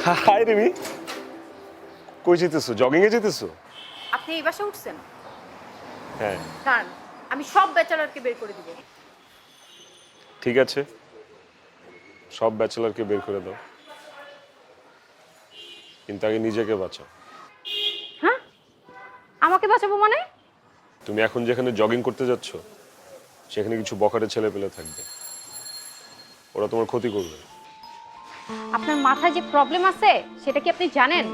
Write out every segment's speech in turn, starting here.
High Rimi, কই যেতেছো? Jogging এ যেতেছো? আপনি এই বাসে উঠছেন? হ্যাঁ। দাঁড়ান, আমি সব ব্যাচেলরকে বের করে দিব। ঠিক আছে, সব ব্যাচেলরকে বের করে দাও, কিন্তু আগে নিজেকে বাঁচাও। হ্যাঁ, আমাকে বাঁচাবো মানে? তুমি এখন যেখানে জগিং করতে যাচ্ছ সেখানে কিছু বখাটে ছেলে পেলে থাকবে, ওরা তোমার ক্ষতি করবে। আপনার মাথায় যে প্রবলেম আছে সেটা কি আপনি জানেন?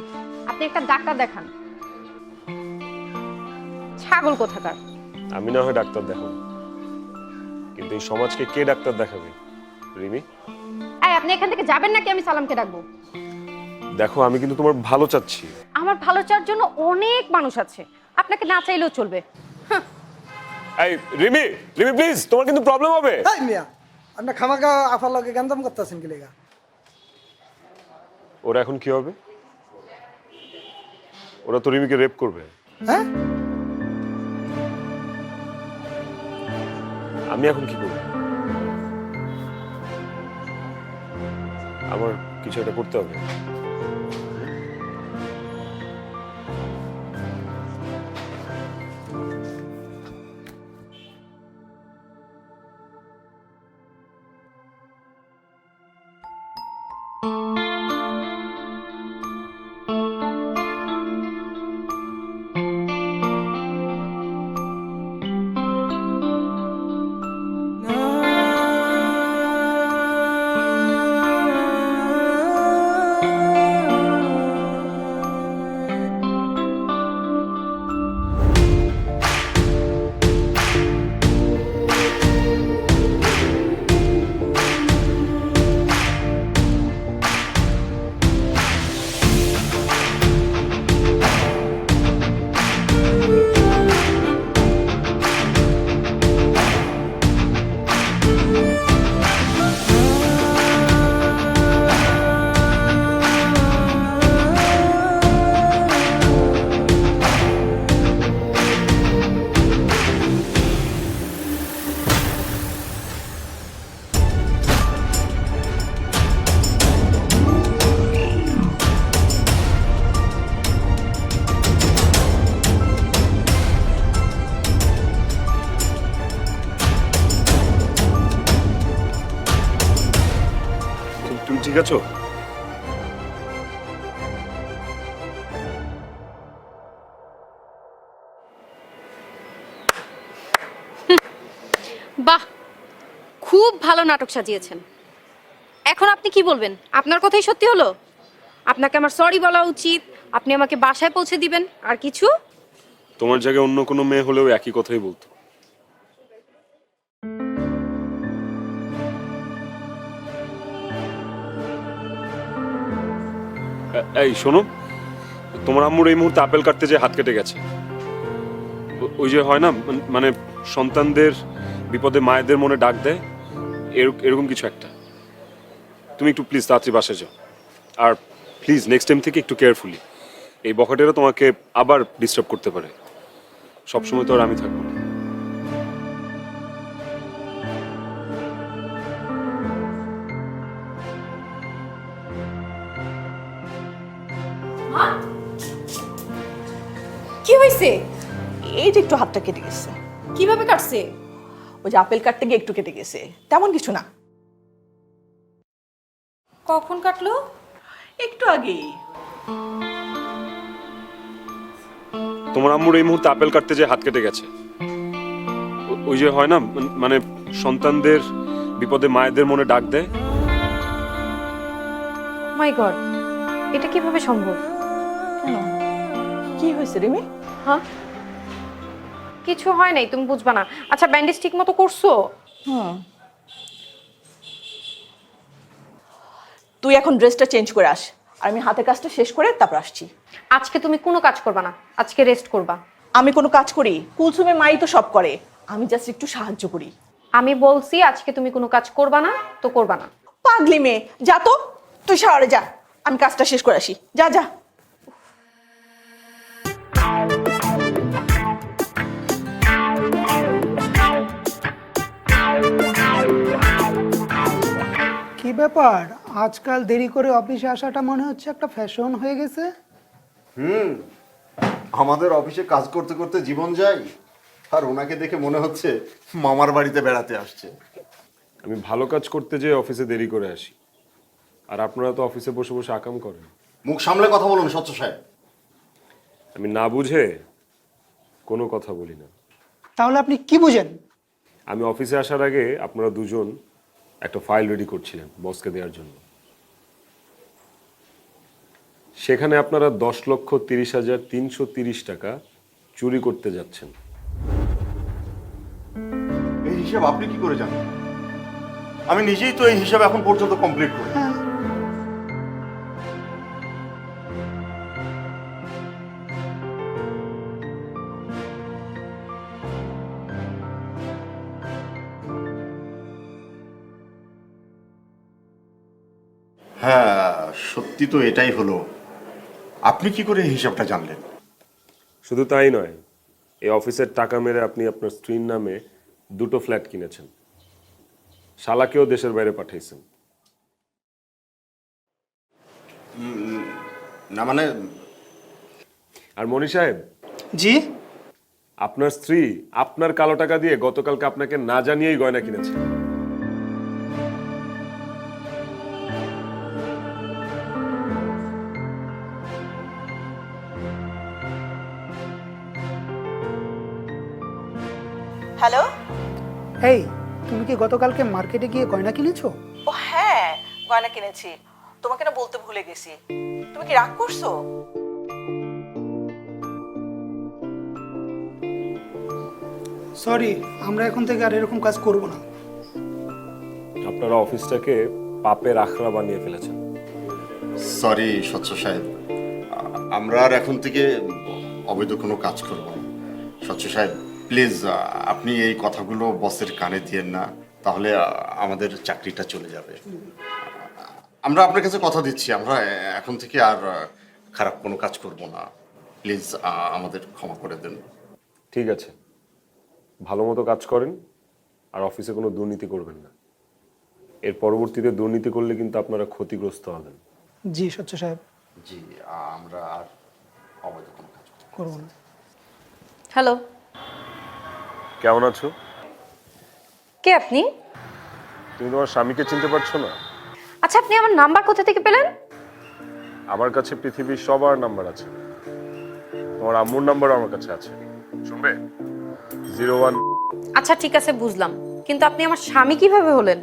আপনি একটা ডাক্তার দেখান। ছাগল কোথাকার। আমি না হয় ডাক্তার দেখাবো, কিন্তু এই সমাজকে কে ডাক্তার দেখাবে রিমি? এই, আপনি এখান থেকে যাবেন নাকি আমি সালামকে ডাকবো? দেখো, আমি কিন্তু তোমার ভালো চাচ্ছি। আমার ভালো চাওয়ার জন্য অনেক মানুষ আছে, আপনাকে না চাইলেও চলবে। এই রিমি, রিমি প্লিজ, তোমার কিন্তু প্রবলেম হবে। এই মিয়া, আপনি খামাখা আফার লগে গঞ্জাম করতেছেন কি লেগা? ওরা এখন কি হবে? ওরা তো রিমিকে রেপ করবে। হ্যাঁ, আমি এখন কি করব? আমার কিছু একটা করতে হবে। তুমি ঠিক আছো? বাহ, খুব ভালো নাটক সাজিয়েছেন। এখন আপনি কি বলবেন? আপনার কথাই সত্যি হলো? আপনাকে আমার সরি বলা উচিত, আপনি আমাকে বাসায় পৌঁছে দিবেন, আর কিছু? তোমার জায়গায় অন্য কোনো মেয়ে হলেও একই কথাই বলতো। এই শোনো, তোমার আম্মুর এই মুহূর্তে আপেল কাটতে যে হাত কেটে গেছে। ওই যে হয় না, মানে সন্তানদের বিপদে মায়েদের মনে ডাক দেয়, এরকম কিছু একটা। তুমি একটু প্লিজ তাড়াতাড়ি বাসায় যাও, আর প্লিজ নেক্সট টাইম থেকে একটু কেয়ারফুলি। এই বখাটেরা তোমাকে আবার ডিস্টার্ব করতে পারে, সবসময় তো আর আমি থাকবো না। কি হয়েছে? এই যে একটু হাতটা কেটে গেছে। কিভাবে কাটছে? ওই যে আপেল কাটতে গিয়ে একটু কেটে গেছে, তেমন কিছু না। কখন কাটলো? একটু আগেই। তোমার আম্মুর এই মুহূর্তে আপেল কাটতে যে হাত কেটে গেছে। ওই যে হয় না, মানে সন্তানদের বিপদে মায়েদের মনে ডাক দেয়। মাই গড, এটা কিভাবে সম্ভব? কেন, কি হয়েছে রিমি? হ্যাঁ, কিছু হয় নাই, তুমি বুঝবা না। আচ্ছা, ব্যান্ডেজ ঠিক মতো করছো? তুই এখন ড্রেসটা চেঞ্জ করে আস, আর আমি হাতের কাজটা শেষ করে তারপর আসছি। আজকে তুমি কোনো কাজ করবা না, আজকে রেস্ট করবা। আমি কোনো কাজ করি? কুলসুমের মাই তো সব করে, আমি জাস্ট একটু সাহায্য করি। আমি বলছি আজকে তুমি কোনো কাজ করবা না তো করবা না। পাগলি মেয়ে, যা তো, তুই শাওয়ারে যা, আমি কাজটা শেষ করে আসি। যা যা। কি ব্যাপার? আজকাল দেরি করে অফিসে আসাটা মনে হচ্ছে একটা ফ্যাশন হয়ে গেছে। আমাদের অফিসে কাজ করতে করতে জীবন যায়, আর ওনাকে দেখে মনে হচ্ছে মামার বাড়িতে বেড়াতে আসছে। আমি ভালো কাজ করতে যেয়ে অফিসে দেরি করে আসি, আর আপনারা তো অফিসে বসে বসে আকাম করেন। মুখ সামলে কথা বলুন স্বচ্ছ সাহেব। আমি না বুঝে কোনো কথা বলি না। তাহলে আপনি কি বুঝেন? আমি অফিসে আসার আগে আপনারা দুজন একটা ফাইল রেডি করছিলেন বসকে দেওয়ার জন্য। সেখানে আপনারা 10,30,330 টাকা চুরি করতে যাচ্ছেন। এই হিসাব আপনি কি করে জানেন? আমি নিজেই তো এই হিসাব এখন পর্যন্ত কমপ্লিট করি। হ্যাঁ, সত্যি তো এটাই হলো। আপনি কি করে এই হিসাবটা জানলেন? শুধু তাই নয়, এই অফিসের টাকা মেরে আপনি আপনার স্ত্রীর নামে 2টো ফ্ল্যাট কিনেছেন, শালাকেও দেশের বাইরে পাঠাইছেন। না মানে, আর মনি সাহেব, জি, আপনার স্ত্রী আপনার কালো টাকা দিয়ে গতকালকে আপনাকে না জানিয়েই গয়না কিনেছে। হ্যালো। এই তুমি কি গতকালকে মার্কেটে গিয়ে গয়না কিনেছো? ও হ্যাঁ, গয়না কিনেছি। তোমাকে না বলতে ভুলে গেছি। তুমি কি রাগ করছো? সরি, আমরা এখন থেকে আর এরকম কাজ করব না। আপনারা অফিসটাকে পাপের আখড়া বানিয়ে ফেলেছেন। সরি স্বচ্ছ সাহেব, আমরা আর এখন থেকে অবৈধ কোনো কাজ করব না। স্বচ্ছ সাহেব প্লিজ, আপনি এই কথাগুলো বসের কানে দিয়েন না, তাহলে আমাদের চাকরিটা চলে যাবে। আমরা আপনার কাছে কথা দিচ্ছি, আমরা এখন থেকে আর খারাপ কোনো কাজ করব না। প্লিজ আমাদের ক্ষমা করে দেন। ঠিক আছে, ভালো মতো কাজ করেন আর অফিসে কোনো দুর্নীতি করবেন না। এর পরবর্তীতে দুর্নীতি করলে কিন্তু আপনারা ক্ষতিগ্রস্ত হবেন। জি সচ্চ সাহেব, জি, আমরা আর অবৈধ কোনো কাজ করব না। করব না। হ্যালো, কেমন আছো? কে আপনি? তুমি তোমার স্বামীকে চিনতে পারছো না? আচ্ছা, আপনি আমার নাম্বার কোথা থেকে পেলেন? আমার কাছে পৃথিবীর সবার নাম্বার আছে, তোমার আম্মুর নাম্বারও আমার কাছে আছে। শুনবে? 01। আচ্ছা ঠিক আছে, বুঝলাম, কিন্তু আপনি আমার স্বামী কিভাবে হলেন?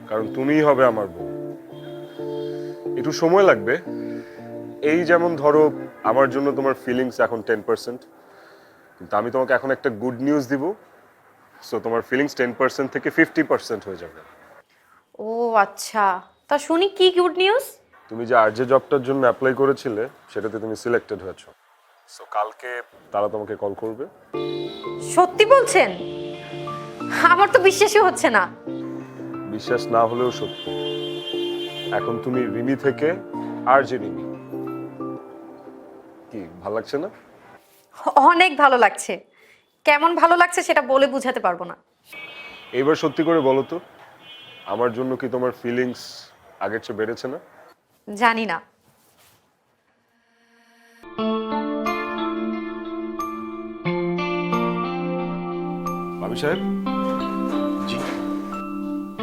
কারণ তুমিই হবে আমার বউ। একটু সময় লাগবে। এই যেমন ধরো, আমার জন্য তোমার ফিলিংস এখন 10%, কিন্তু আমি তোমাকে এখন একটা গুড নিউজ দিব। সো তোমার ফিলিংস 10% থেকে 50% হয়ে যাবে। ও আচ্ছা, তা শুনি কি গুড নিউজ? তুমি যে আরজে জবটার জন্য অ্যাপ্লাই করেছিলে সেটাতে তুমি সিলেক্টেড হয়েছো। সো কালকে তারা তোমাকে কল করবে। সত্যি বলছেন? আমার তো বিশ্বাসই হচ্ছে না। বিশ্বাস না হলেও সত্যি। এখন তুমি রিমি থেকে আরজে রিমি। কি ভালো লাগছে না? অনেক ভালো লাগছে। কেমন ভালো লাগছে সেটা বলে বোঝাতে পারবো না। এইবার সত্যি করে বলো তো, আমার জন্য কি তোমার ফিলিংস আগের চেয়ে বেড়েছে না? জানি না। ভাবি সাহেব, জি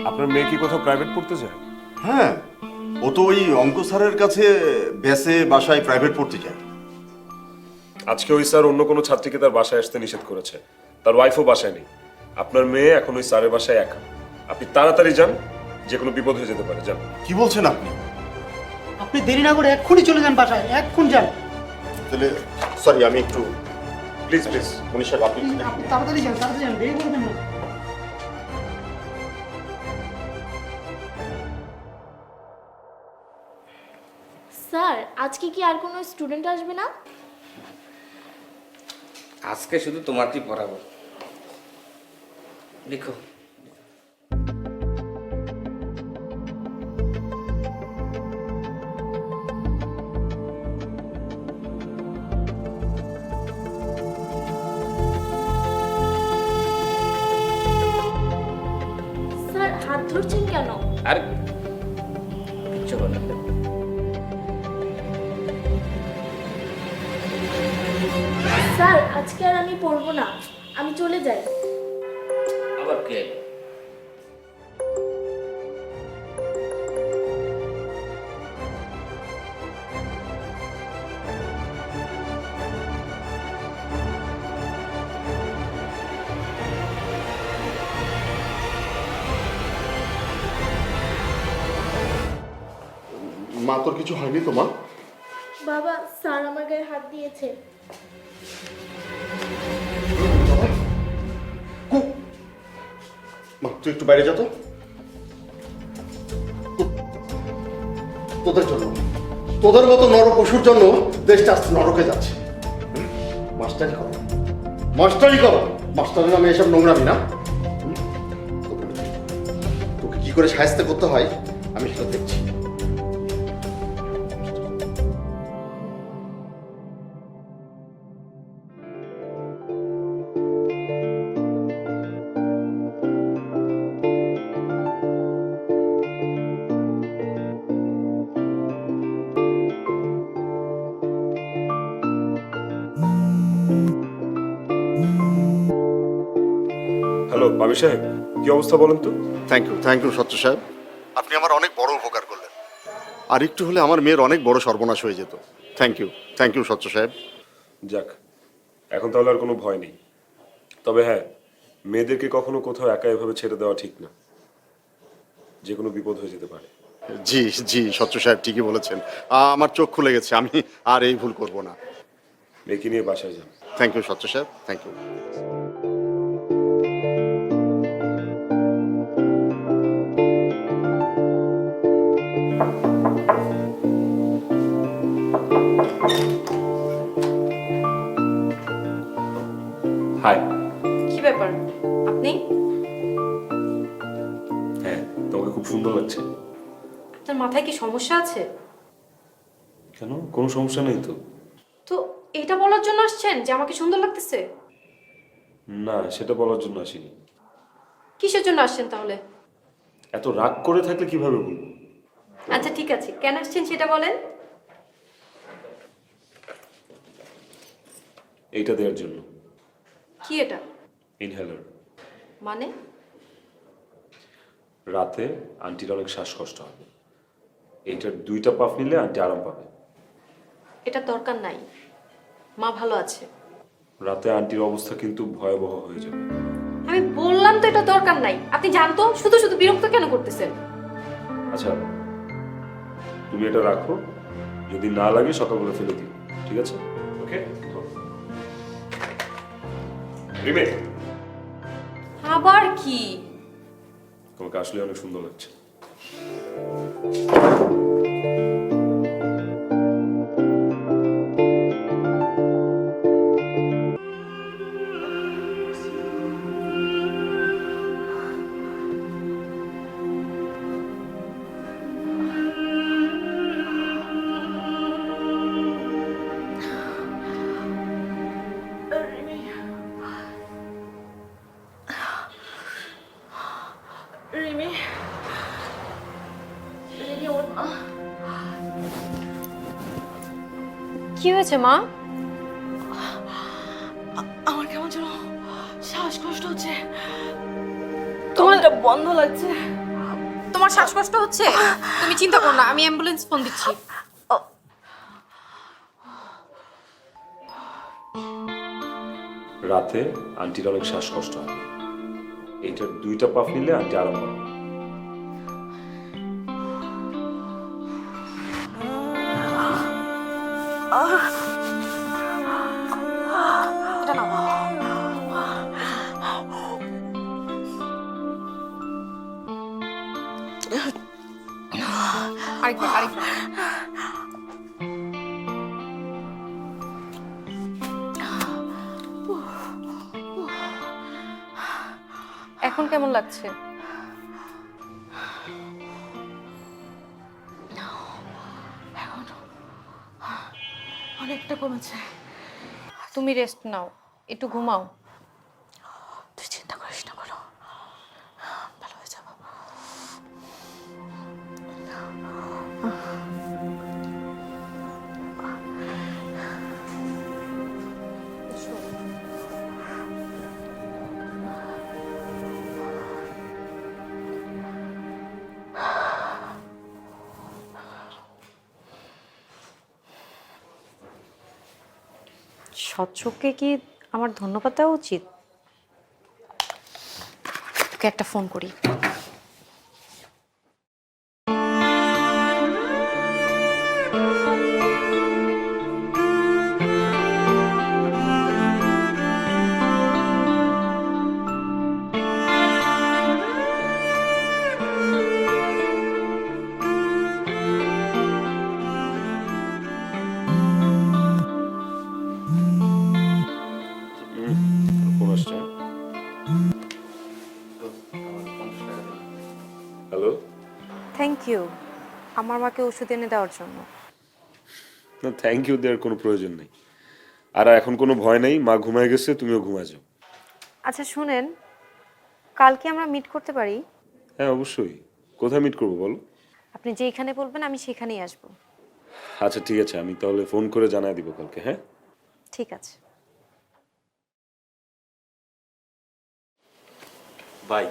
আপনার মেয়ে কি কোথাও প্রাইভেট পড়তে যায়? হ্যাঁ, ও তো ওই অঙ্ক স্যারের কাছে বেসে বাসায় প্রাইভেট পড়তে যায়। আজকে ওই স্যার অন্য কোনো ছাত্রীকে তার বাসায় আসতে নিষেধ করেছে। তার ওয়াইফও বাসায় নেই। আপনার মেয়ে এখন ওই স্যারের বাসায় একা। আপনি তাড়াতাড়ি যান, যে কোনো বিপদ হয়ে যেতে পারে। যান। কি বলছেন আপনি? আপনি দেরি না করে এক্ষুনি চলে যান বাসায়, এক্ষুনি যান। তাহলে সরি, আমি একটু প্লিজ প্লিজ। মনীষ সাহেব, আপনি আপনি তাড়াতাড়ি যান, তাড়াতাড়ি যান, দেরি করবেন না। স্যার, আজকে কি আর কোনো স্টুডেন্ট আসবে না? আজকে শুধু তোমাকেই পড়াবো। লিখো। স্যার, হাত ধরছেন কেন? আর কিছু চলুন। স্যার আজকে আর আমি পড়বো না, আমি চলে যাই। আবার কে? মা, তোর কিছু হয়নি তো মা? বাবা, স্যার আমার গায়ে হাত দিয়েছে। মা, তুই একটু বাইরে যা তো। তোদের জন্য, তোদের মতো নরপশুর জন্য দেশটা আজ নরকে যাচ্ছে। মাস্টারি করো, মাস্টারি করো। মাস্টারের নামে এসব নোংরামি না। তোকে কি করে সাহায্য করতে হয় আমি সেটা দেখছি। হ্যালো পামি সাহেব, কি অবস্থা বলেন তো? থ্যাংক ইউ সত্য সাহেব, আপনি আমার অনেক বড় উপকার করলেন। আর একটু হলে আমার মেয়ের অনেক বড় সর্বনাশ হয়ে যেত। থ্যাংক ইউ সত্য সাহেব। যাক, এখন তাহলে আর কোনো ভয় নেই। তবে হ্যাঁ, মেয়েদেরকে কখনো কোথাও একা এভাবে ছেড়ে দেওয়া ঠিক না, যে কোনো বিপদ হয়ে যেতে পারে। জি সত্য সাহেব ঠিকই বলেছেন। আমার চোখ খুলে গেছে, আমি আর এই ভুল করব না। মেয়েকে নিয়ে বাসায় যান। থ্যাংক ইউ সত্য সাহেব, থ্যাংক ইউ। হাই। কি ব্যাপার আপনি? হ্যাঁ, তোমাকে খুব সুন্দর লাগছে। আপনার মাথায় কি সমস্যা আছে? কেন, কোনো সমস্যা নেই তো। তো এটা বলার জন্য আসছেন যে আমাকে সুন্দর লাগতেছে? না, সেটা বলার জন্য আসিনি। কিসের জন্য আসছেন তাহলে? এত রাগ করে থাকলে কিভাবে বলবো? আচ্ছা ঠিক আছে, কেন আসছেন সেটা বলেন। এইটা দেওয়ার জন্য। কি এটা? ইনহেলার। মানে? রাতে আন্টির অনেক শ্বাসকষ্ট হবে, এইটার 2টা পাফ নিলে আন্টি আরাম পাবে। এটা দরকার নাই, মা ভালো আছে। রাতে আন্টির অবস্থা কিন্তু ভয়াবহ হয়ে যাবে। আমি বললাম তো এটা দরকার নাই, আপনি জানতো শুধু শুধু বিরক্ত কেন করতেছেন? আচ্ছা, তুমি এটা রাখো, যদি না লাগে সকালবেলা ফেলে দিও, ঠিক আছে? ওকে। রিমে, আবার কি? তোমাকে আসলে অনেক সুন্দর লাগছে। রিমি, রিমি ওর মা। কি হয়েছে মা? আমার কেমন যেন শ্বাসকষ্ট হচ্ছে, তোমার তোমারটা বন্ধ লাগছে। তোমার শ্বাসকষ্ট হচ্ছে? তুমি চিন্তা করো না, আমি অ্যাম্বুলেন্স ফোন দিচ্ছি। রাতে আন্টির অনেক শ্বাসকষ্ট হবে, এইটার 2টা পাফ নিলে আন্টি আরাম পাবে। এটা নাও। আরেকবার। এখন কেমন লাগছে? অনেকটা কমেছে। তুমি রেস্ট নাও, একটু ঘুমাও। তুই চিন্তা করিস না, বলো ভালো হয়ে যাবো। স্বচ্ছকে কি আমার ধন্যবাদ দেওয়া উচিত? তোকে একটা ফোন করি। ফোন আসছে। হ্যালো। থ্যাংক ইউ আমার মাকে ওষুধ এনে দেওয়ার জন্য। না, থ্যাংক ইউ দেওয়ার কোনো প্রয়োজন নেই। আর এখন কোনো ভয় নেই, মা ঘুমায় গেছে, তুমিও ঘুমায় যাও। আচ্ছা শুনেন, কালকে আমরা মিট করতে পারি? হ্যাঁ অবশ্যই। কোথায় মিট করবো বলো? আপনি যেখানে বলবেন আমি সেখানেই আসবো। আচ্ছা ঠিক আছে, আমি তাহলে ফোন করে জানাই দিব কালকে। হ্যাঁ ঠিক আছে। ভাই,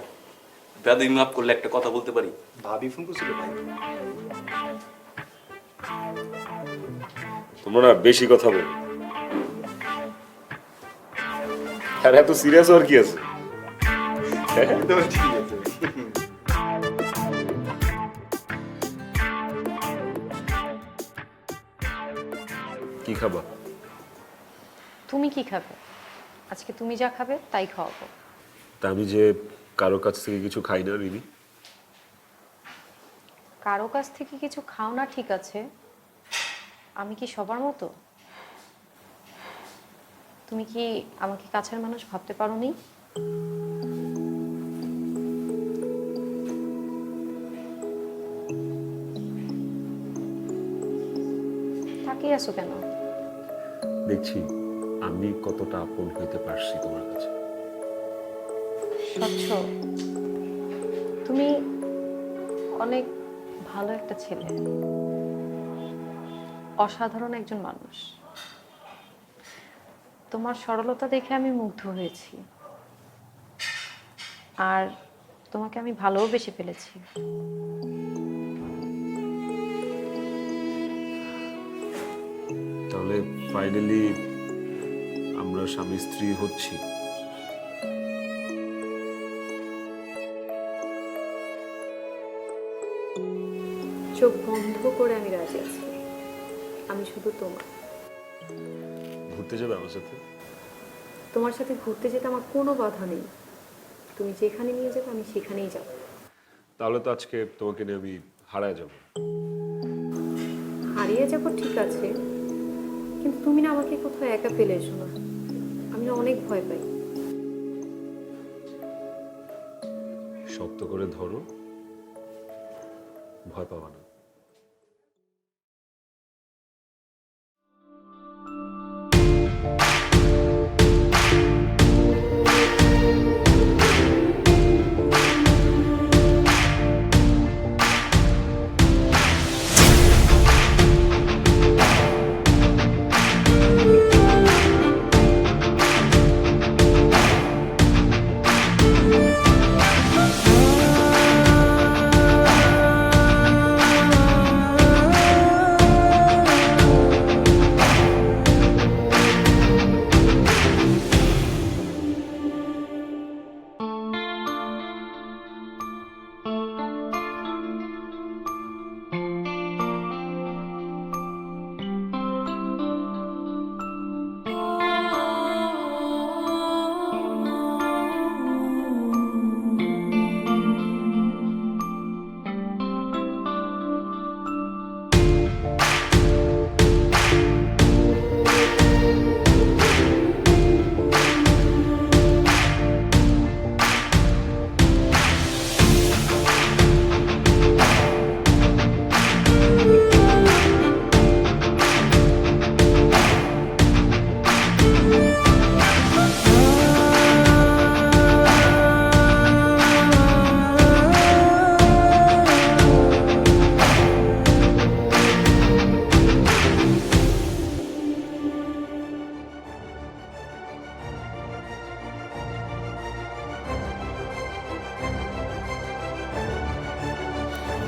বেয়াদবি মাফ করলে একটা কথা বলতে পারি? ভাবি ফোন করছিল ভাই। তোমরা না বেশি কথা বলো। আর এত সিরিয়াস আর কি আছে? তো ঠিক আছে। কি খাবা? তুমি কি খাবে? আজকে তুমি যা খাবে তাই খাওয়াবো। তা আমি যে কারো কাছ থেকে কিছু খাই না রিমি। কারো কাছ থেকে কিছু খাও না ঠিক আছে, আমি কি সবার মতো? তুমি কি আমাকে কাছের মানুষ ভাবতে পারোনি? তাকিয়ে আছো কেন? দেখছি আমি কতটা আপন হইতে পারছি তোমার কাছে। স্বচ্ছ, তুমি অনেক ভালো একটা ছেলে, অসাধারণ একজন মানুষ। তোমার সরলতা দেখে আমি মুগ্ধ হয়েছি, আর তোমাকে আমি ভালোবেসে ফেলেছি। তাহলে ফাইনালি আমরা স্বামী স্ত্রী হচ্ছি। চোখ বন্ধ করে আমি রাজি আছি, আমি শুধু তোমার। ঘুরতে যাবে আমার সাথে? তোমার সাথে ঘুরতে যেতে আমার কোনো বাধা নেই, তুমি যেখানে নিয়ে যাবে আমি সেখানেই যাব। তাহলে তো আজকে তোমাকে নিয়ে আমি হারায় যাব। হারিয়ে যাব ঠিক আছে, কিন্তু তুমি না আমাকে কোথাও একা ফেলে এসো না, আমি না অনেক ভয় পাই। শক্ত করে ধরো, ভয় পাবা না।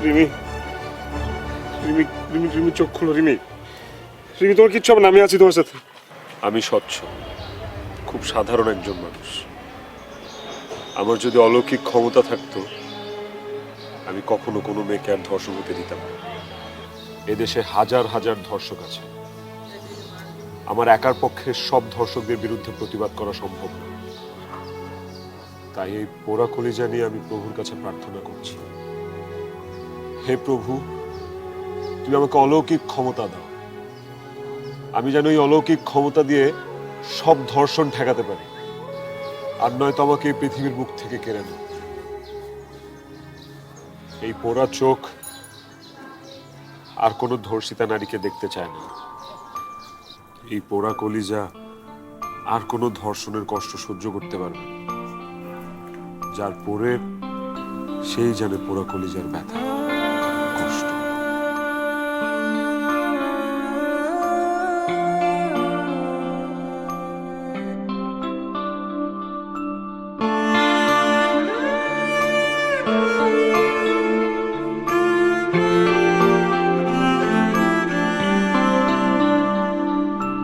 রিমি, রিমি, রিমি, রিমি চোখ খোলো। রিমি, রিমি তোমার কিচ্ছু হবে না, আমি আছি তোমার সাথে। আমি স্বচ্ছ, খুব সাধারণ একজন মানুষ। আমার যদি অলৌকিক ক্ষমতা থাকতো, আমি কখনো কোনো মেয়েকে আর ধর্ষণ হতে দিতাম না। এদেশে হাজার হাজার ধর্ষক আছে, আমার একার পক্ষে সব ধর্ষকদের বিরুদ্ধে প্রতিবাদ করা সম্ভব না। তাই এই পোড়া কলিজা নিয়ে আমি প্রভুর কাছে প্রার্থনা করছি, হে প্রভু, তুমি আমাকে অলৌকিক ক্ষমতা দাও। আমি যেন এই অলৌকিক ক্ষমতা দিয়ে সব ধর্ষণ ঠেকাতে পারি, আর নয়তো আমাকে এই পৃথিবীর মুখ থেকে কেড়ে নাও। এই পোড়া চোখ আর কোনো ধর্ষিতা নারীকে দেখতে চায় না। এই পোড়া কলিজা আর কোনো ধর্ষণের কষ্ট সহ্য করতে পারবে না। যার পরে সেই জানে পোড়া কলিজার ব্যথা।